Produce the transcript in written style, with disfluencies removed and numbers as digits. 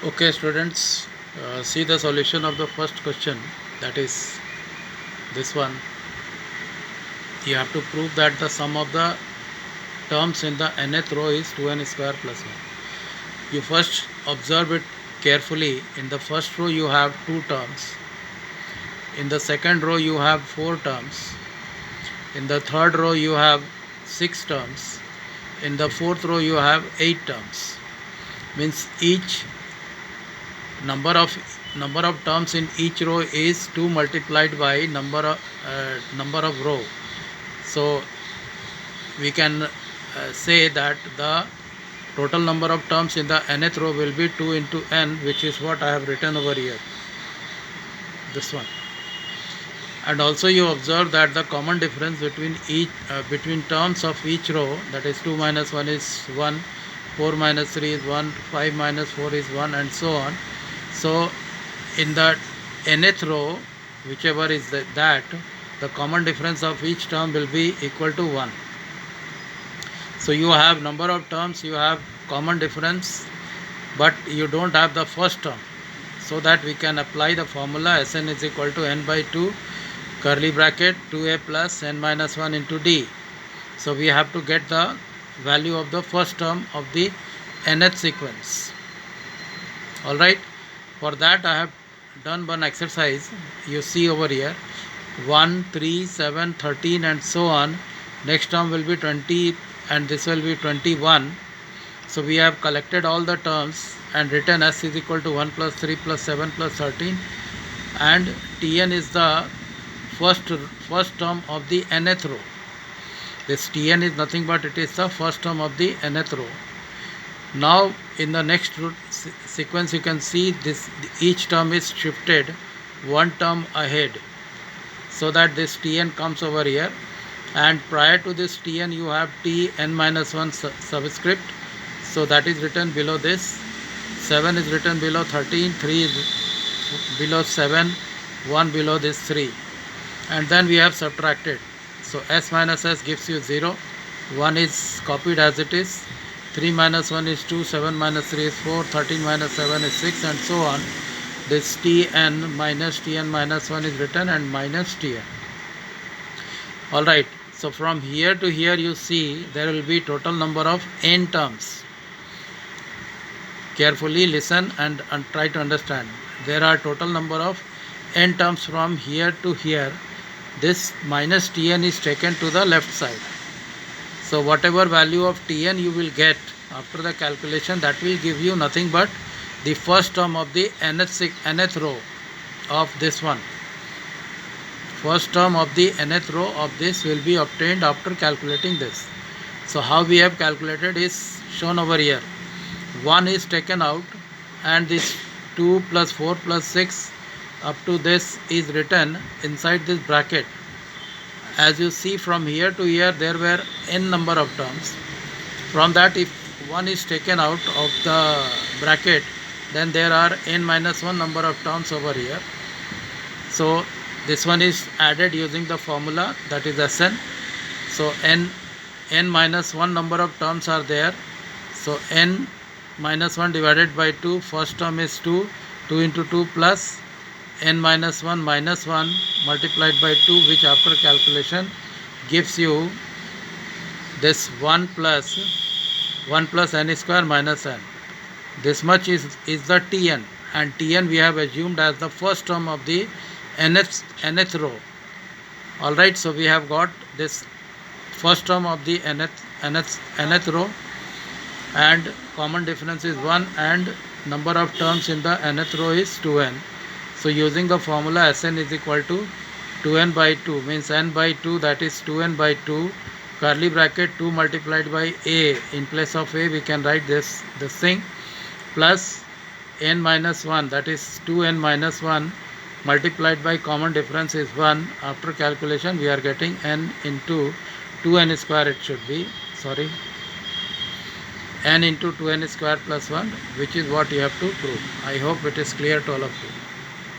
Okay, students, see the solution of the first question, that is this one. You have to prove that the sum of the terms in the nth row is 2n square plus 1. You first observe it carefully. In the first row you have 2 terms. In the second row you have 4 terms. In the third row you have 6 terms. In the fourth row you have 8 terms. Means each number of terms in each row is 2 multiplied by number of row. So we can say that the total number of terms in the nth row will be 2 into n, which is what I have written over here, this one. And also you observe that the common difference between terms of each row, that is 2 minus 1 is 1, 4 minus 3 is 1, 5 minus 4 is 1, and so on. So in the nth row, whichever is that, the common difference of each term will be equal to 1. So you have number of terms, you have common difference, but you don't have the first term. So that we can apply the formula Sn is equal to n by 2 curly bracket 2a plus n minus 1 into d. So we have to get the value of the first term of the nth sequence. Alright, for that I have done one exercise. You see over here 1, 3, 7, 13 and so on. Next term will be 20 and this will be 21. So we have collected all the terms and written s is equal to 1 plus 3 plus 7 plus 13, and Tn is the first term of the nth row. This Tn is nothing but it is the first term of the nth row. Now in the next sequence you can see this each term is shifted one term ahead, so that this Tn comes over here, and prior to this Tn you have Tn minus 1 subscript. So that is written below this. 7 is written below 13, 3 is below 7, 1 below this 3. And then we have subtracted. So s minus s gives you 0, 1 is copied as it is, 3 minus 1 is 2, 7 minus 3 is 4, 13 minus 7 is 6, and so on. This Tn minus 1 is written and minus Tn. Alright, so from here to here you see there will be total number of n terms. Carefully listen and try to understand. There are total number of n terms from here to here. This minus Tn is taken to the left side. So whatever value of Tn you will get after the calculation, that will give you nothing but the first term of the nth row of this one. First term of the nth row of this will be obtained after calculating this. So how we have calculated is shown over here. 1 is taken out and this 2 plus 4 plus 6 up to this is written inside this bracket. As you see, from here to here there were n number of terms. From that, if 1 is taken out of the bracket, then there are n minus 1 number of terms over here. So this one is added using the formula, that is Sn. So n minus 1 number of terms are there. So n minus 1 divided by 2, first term is 2, 2 into 2 plus n minus 1 minus 1 multiplied by 2, which after calculation gives you this 1 plus n square minus n. This much is the Tn, and Tn we have assumed as the first term of the nth row. Alright, so we have got this first term of the nth row, and common difference is 1, and number of terms in the nth row is 2n. So using the formula Sn is equal to 2n by 2, means n by 2, that is 2n by 2 curly bracket 2 multiplied by a. In place of a we can write this thing, plus n minus 1, that is 2n minus 1 multiplied by common difference is 1. After calculation we are getting n into 2n square, it should be, sorry, n into 2n square plus 1, which is what you have to prove. I hope it is clear to all of you.